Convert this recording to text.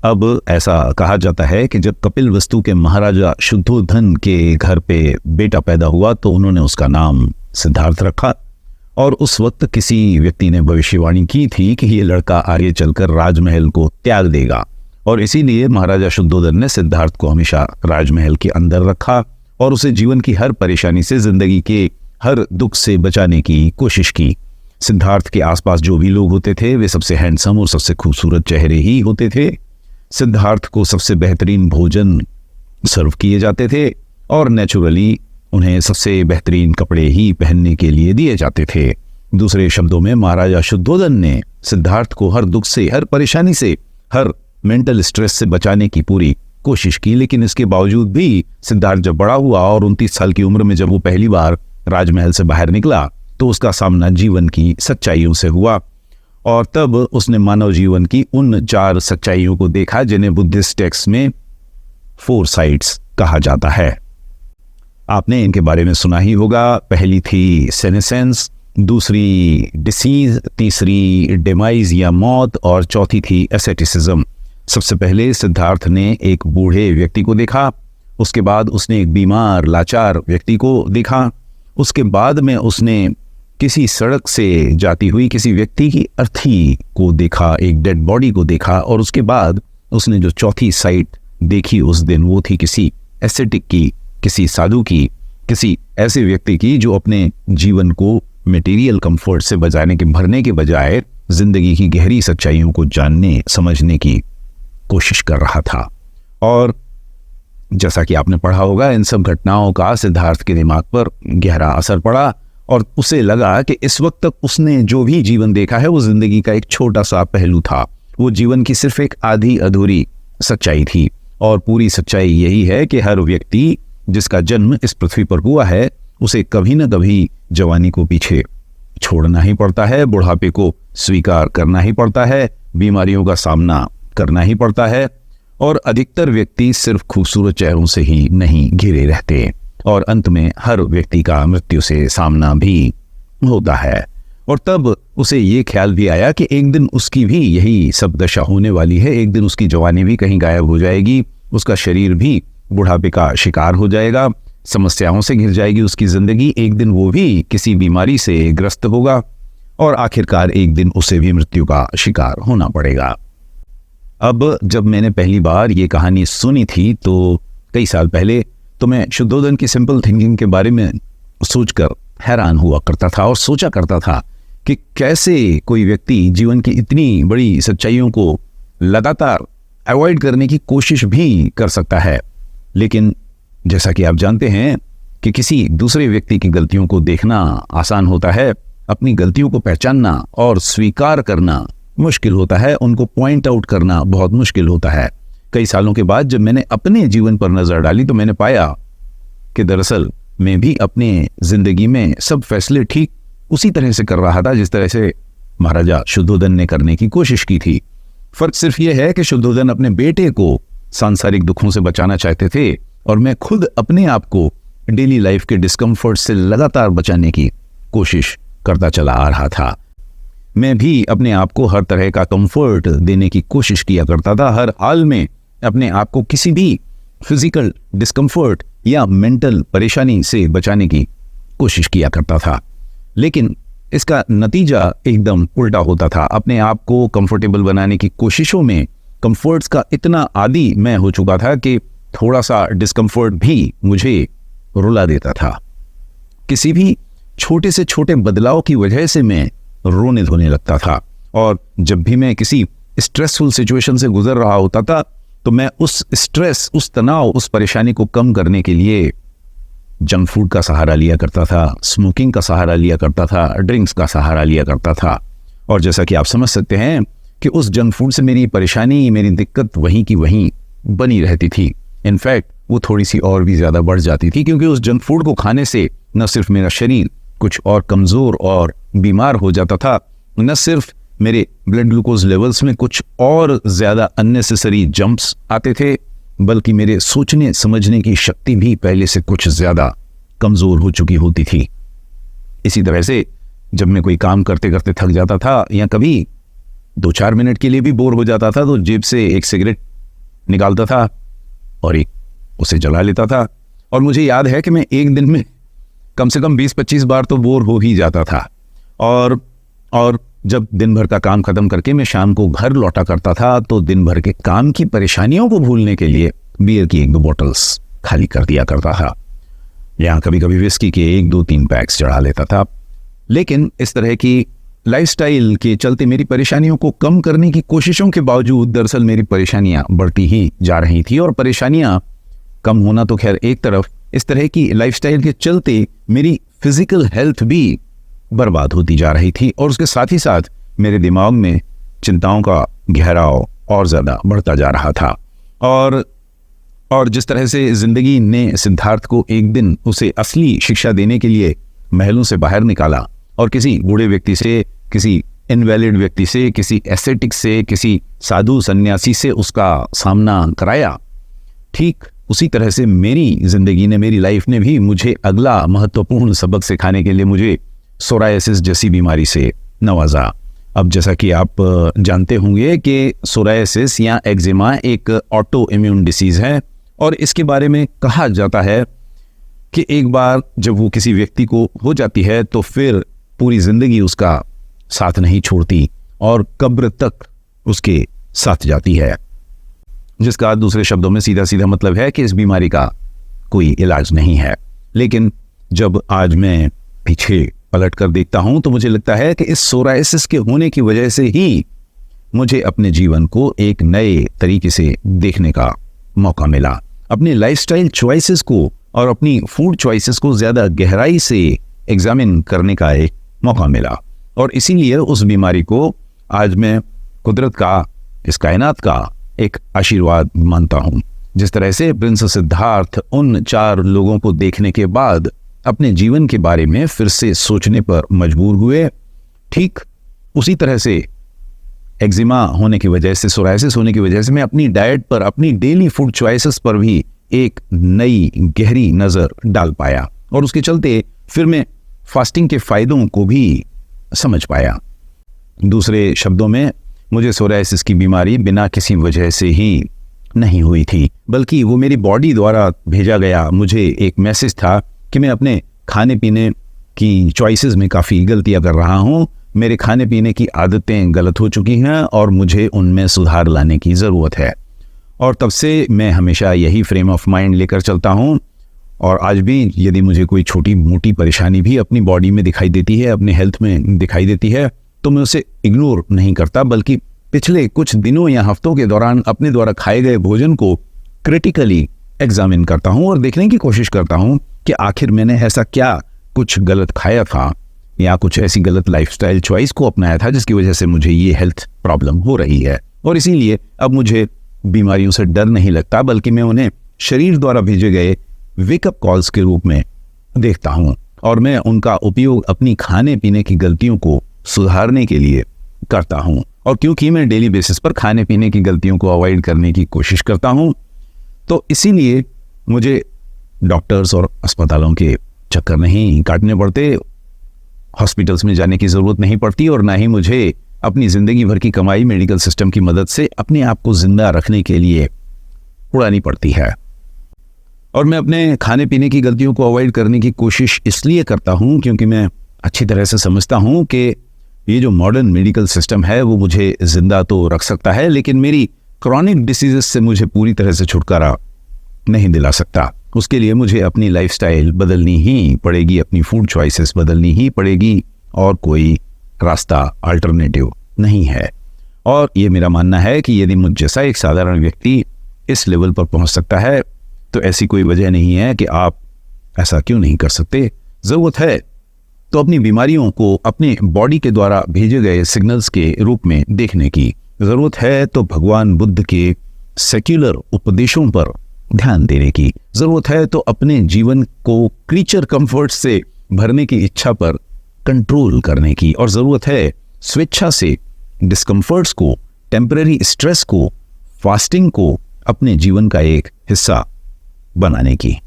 अब ऐसा कहा जाता है कि जब कपिलवस्तु के महाराजा शुद्धोधन के घर पे बेटा पैदा हुआ तो उन्होंने उसका नाम सिद्धार्थ रखा। और उस वक्त किसी व्यक्ति ने भविष्यवाणी की थी कि ये लड़का आगे चलकर राजमहल को त्याग देगा, और इसीलिए महाराजा शुद्धोधन ने सिद्धार्थ को हमेशा राजमहल के अंदर रखा और उसे जीवन की हर परेशानी से, जिंदगी के हर दुख से बचाने की कोशिश की। सिद्धार्थ के आसपास जो भी लोग होते थे वे सबसे हैंडसम और सबसे खूबसूरत चेहरे ही होते थे। सिद्धार्थ को सबसे बेहतरीन भोजन सर्व किए जाते थे और नेचुरली उन्हें सबसे बेहतरीन कपड़े ही पहनने के लिए दिए जाते थे। दूसरे शब्दों में महाराजा शुद्धोधन ने सिद्धार्थ को हर दुख से, हर परेशानी से, हर मेंटल स्ट्रेस से बचाने की पूरी कोशिश की। लेकिन इसके बावजूद भी सिद्धार्थ जब बड़ा हुआ और 29 साल की उम्र में जब वो पहली बार राजमहल से बाहर निकला तो उसका सामना जीवन की सच्चाइयों से हुआ, और तब उसने मानव जीवन की उन 4 सच्चाइयों को देखा जिन्हें बुद्धिस्ट टेक्स्ट में 4 साइड्स कहा जाता है। आपने इनके बारे में सुना ही होगा। पहली थी सेनेसेंस, दूसरी डिसीज, तीसरी डिमाइज या मौत, और चौथी थी एसेटिसिज्म। सबसे पहले सिद्धार्थ ने एक बूढ़े व्यक्ति को देखा, उसके बाद उसने एक बीमार लाचार व्यक्ति को देखा, उसके बाद में उसने किसी सड़क से जाती हुई किसी व्यक्ति की अर्थी को देखा, एक डेड बॉडी को देखा, और उसके बाद उसने जो चौथी साइट देखी उस दिन वो थी किसी एसेटिक की, किसी साधु की, किसी ऐसे व्यक्ति की जो अपने जीवन को मटेरियल कंफर्ट से भरने के बजाय जिंदगी की गहरी सच्चाइयों को जानने समझने की कोशिश कर रहा था। और जैसा कि आपने पढ़ा होगा, इन सब घटनाओं का सिद्धार्थ के दिमाग पर गहरा असर पड़ा और उसे लगा कि इस वक्त तक उसने जो भी जीवन देखा है वो जिंदगी का एक छोटा सा पहलू था। वो जीवन की सिर्फ एक आधी अधूरी सच्चाई थी, और पूरी सच्चाई यही है कि हर व्यक्ति जिसका जन्म इस पृथ्वी पर हुआ है उसे कभी न कभी जवानी को पीछे छोड़ना ही पड़ता है, बुढ़ापे को स्वीकार करना ही पड़ता है, बीमारियों का सामना करना ही पड़ता है, और अधिकतर व्यक्ति सिर्फ खूबसूरत चेहरों से ही नहीं घिरे रहते, और अंत में हर व्यक्ति का मृत्यु से सामना भी होता है। और तब उसे ये ख्याल भी आया कि एक दिन उसकी भी यही सब दशा होने वाली है, एक दिन उसकी जवानी भी कहीं गायब हो जाएगी, उसका शरीर भी बुढ़ापे का शिकार हो जाएगा, समस्याओं से घिर जाएगी उसकी जिंदगी, एक दिन वो भी किसी बीमारी से ग्रस्त होगा, और आखिरकार एक दिन उसे भी मृत्यु का शिकार होना पड़ेगा। अब जब मैंने पहली बार ये कहानी सुनी थी तो कई साल पहले, तो मैं शुद्धोधन की सिंपल थिंकिंग के बारे में सोचकर हैरान हुआ करता था और सोचा करता था कि कैसे कोई व्यक्ति जीवन की इतनी बड़ी सच्चाइयों को लगातार अवॉइड करने की कोशिश भी कर सकता है। लेकिन जैसा कि आप जानते हैं कि किसी दूसरे व्यक्ति की गलतियों को देखना आसान होता है, अपनी गलतियों को पहचानना और स्वीकार करना मुश्किल होता है, उनको पॉइंट आउट करना बहुत मुश्किल होता है। कई सालों के बाद जब मैंने अपने जीवन पर नजर डाली तो मैंने पाया कि दरअसल मैं भी अपने जिंदगी में सब फैसले ठीक उसी तरह से कर रहा था जिस तरह से महाराजा शुद्धोधन ने करने की कोशिश की थी। फर्क सिर्फ यह है कि शुद्धोधन अपने बेटे को सांसारिक दुखों से बचाना चाहते थे, और मैं खुद अपने आप को डेली लाइफ के डिस्कम्फर्ट से लगातार बचाने की कोशिश करता चला आ रहा था। मैं भी अपने आप को हर तरह का कंफर्ट देने की कोशिश किया करता था, हर हाल में अपने आप को किसी भी फिजिकल डिस्कम्फर्ट या मेंटल परेशानी से बचाने की कोशिश किया करता था। लेकिन इसका नतीजा एकदम उल्टा होता था। अपने आप को कंफर्टेबल बनाने की कोशिशों में कंफर्ट्स का इतना आदी मैं हो चुका था कि थोड़ा सा डिस्कम्फर्ट भी मुझे रुला देता था। किसी भी छोटे से छोटे बदलाव की वजह से मैं रोने धोने लगता था, और जब भी मैं किसी स्ट्रेसफुल सिचुएशन से गुजर रहा होता था तो मैं उस स्ट्रेस, उस तनाव, उस परेशानी को कम करने के लिए जंक फूड का सहारा लिया करता था, स्मोकिंग का सहारा लिया करता था, ड्रिंक्स का सहारा लिया करता था। और जैसा कि आप समझ सकते हैं कि उस जंक फूड से मेरी परेशानी, मेरी दिक्कत वहीं की वहीं बनी रहती थी। इनफैक्ट वो थोड़ी सी और भी ज़्यादा बढ़ जाती थी, क्योंकि उस जंक फूड को खाने से न सिर्फ मेरा शरीर कुछ और कमज़ोर और बीमार हो जाता था, न सिर्फ मेरे ब्लड ग्लूकोज लेवल्स में कुछ और ज़्यादा अननेसेसरी जंप्स आते थे, बल्कि मेरे सोचने समझने की शक्ति भी पहले से कुछ ज़्यादा कमज़ोर हो चुकी होती थी। इसी तरह से जब मैं कोई काम करते करते थक जाता था या कभी 2-4 मिनट के लिए भी बोर हो जाता था तो जेब से एक सिगरेट निकालता था और एक उसे जला लेता था। और मुझे याद है कि मैं एक दिन में कम से कम 20-25 बार तो बोर हो ही जाता था। और जब दिन भर का काम खत्म करके मैं शाम को घर लौटा करता था तो दिन भर के काम की परेशानियों को भूलने के लिए बियर की 1-2 बॉटल्स खाली कर दिया करता था, या कभी कभी विस्की के 1-2-3 पैक्स चढ़ा लेता था। लेकिन इस तरह की लाइफस्टाइल के चलते मेरी परेशानियों को कम करने की कोशिशों के बावजूद दरअसल मेरी परेशानियां बढ़ती ही जा रही थी। और परेशानियां कम होना तो खैर एक तरफ, इस तरह की लाइफस्टाइल के चलते मेरी फिजिकल हेल्थ भी बर्बाद होती जा रही थी और उसके साथ ही साथ मेरे दिमाग में चिंताओं का घेराव और ज़्यादा बढ़ता जा रहा था। और जिस तरह से ज़िंदगी ने सिद्धार्थ को एक दिन उसे असली शिक्षा देने के लिए महलों से बाहर निकाला और किसी बूढ़े व्यक्ति से, किसी इनवैलिड व्यक्ति से, किसी एस्थेटिक से, किसी साधु सन्यासी से उसका सामना कराया, ठीक उसी तरह से मेरी ज़िंदगी ने, मेरी लाइफ ने भी मुझे अगला महत्वपूर्ण सबक सिखाने के लिए मुझे सोरायसिस जैसी बीमारी से नवाजा। अब जैसा कि आप जानते होंगे कि सोरायसिस या एक्जिमा एक ऑटो इम्यून डिसीज़ है और इसके बारे में कहा जाता है कि एक बार जब वो किसी व्यक्ति को हो जाती है तो फिर पूरी ज़िंदगी उसका साथ नहीं छोड़ती और कब्र तक उसके साथ जाती है, जिसका दूसरे शब्दों में सीधा सीधा मतलब है कि इस बीमारी का कोई इलाज नहीं है। लेकिन जब आज मैं पीछे पलट कर देखता हूं तो मुझे लगता है कि इस सोरायसिस के होने की वजह से ही मुझे अपने जीवन को एक नए तरीके से देखने का मौका मिला, अपने लाइफस्टाइल चॉइसेस को और अपनी फूड चॉइसेस को ज़्यादा गहराई से एग्जामिन करने का एक मौका मिला। और इसीलिए उस बीमारी को आज मैं कुदरत का, इस कायनात का एक आशीर्वाद मानता हूँ। जिस तरह से प्रिंस सिद्धार्थ उन 4 लोगों को देखने के बाद अपने जीवन के बारे में फिर से सोचने पर मजबूर हुए, ठीक उसी तरह से एक्जिमा होने की वजह से, सोरायसिस होने की वजह से मैं अपनी डाइट पर, अपनी डेली फूड चॉइसेस पर भी एक नई गहरी नज़र डाल पाया और उसके चलते फिर मैं फास्टिंग के फ़ायदों को भी समझ पाया। दूसरे शब्दों में मुझे सोरायसिस की बीमारी बिना किसी वजह से ही नहीं हुई थी, बल्कि वो मेरी बॉडी द्वारा भेजा गया मुझे एक मैसेज था कि मैं अपने खाने पीने की चॉइसेस में काफ़ी गलतियां कर रहा हूं, मेरे खाने पीने की आदतें गलत हो चुकी हैं और मुझे उनमें सुधार लाने की ज़रूरत है। और तब से मैं हमेशा यही फ्रेम ऑफ माइंड लेकर चलता हूं और आज भी यदि मुझे कोई छोटी मोटी परेशानी भी अपनी बॉडी में दिखाई देती है, अपने हेल्थ में दिखाई देती है, तो मैं उसे इग्नोर नहीं करता, बल्कि पिछले कुछ दिनों या हफ्तों के दौरान अपने द्वारा खाए गए भोजन को क्रिटिकली एग्जामिन करता हूं और देखने की कोशिश करता हूं कि आखिर मैंने ऐसा क्या कुछ गलत खाया था या कुछ ऐसी गलत लाइफस्टाइल चॉइस को अपनाया था जिसकी वजह से मुझे ये हेल्थ प्रॉब्लम हो रही है। और इसीलिए अब मुझे बीमारियों से डर नहीं लगता, बल्कि मैं उन्हें शरीर द्वारा भेजे गए वेकअप कॉल्स के रूप में देखता हूं और मैं उनका उपयोग अपनी खाने पीने की गलतियों को सुधारने के लिए करता हूं। और क्योंकि मैं डेली बेसिस पर खाने पीने की गलतियों को अवॉइड करने की कोशिश करता हूं, तो इसीलिए मुझे डॉक्टर्स और अस्पतालों के चक्कर नहीं काटने पड़ते, हॉस्पिटल्स में जाने की ज़रूरत नहीं पड़ती और ना ही मुझे अपनी ज़िंदगी भर की कमाई मेडिकल सिस्टम की मदद से अपने आप को ज़िंदा रखने के लिए उड़ानी पड़ती है। और मैं अपने खाने पीने की गलतियों को अवॉइड करने की कोशिश इसलिए करता हूं क्योंकि मैं अच्छी तरह से समझता हूं कि ये जो मॉडर्न मेडिकल सिस्टम है वो मुझे ज़िंदा तो रख सकता है, लेकिन मेरी क्रॉनिक डिसीजेस से मुझे पूरी तरह से छुटकारा नहीं दिला सकता। उसके लिए मुझे अपनी लाइफस्टाइल बदलनी ही पड़ेगी, अपनी फूड चॉइसेस बदलनी ही पड़ेगी और कोई रास्ता अल्टरनेटिव नहीं है। और ये मेरा मानना है कि यदि मुझ जैसा एक साधारण व्यक्ति इस लेवल पर पहुंच सकता है तो ऐसी कोई वजह नहीं है कि आप ऐसा क्यों नहीं कर सकते। ज़रूरत है तो अपनी बीमारियों को अपने बॉडी के द्वारा भेजे गए सिग्नल्स के रूप में देखने की, ज़रूरत है तो भगवान बुद्ध के सेक्युलर उपदेशों पर ध्यान देने की, ज़रूरत है तो अपने जीवन को क्रीचर कंफर्ट से भरने की इच्छा पर कंट्रोल करने की, और ज़रूरत है स्वेच्छा से डिस्कम्फर्ट्स को, टेम्पररी स्ट्रेस को, फास्टिंग को अपने जीवन का एक हिस्सा बनाने की।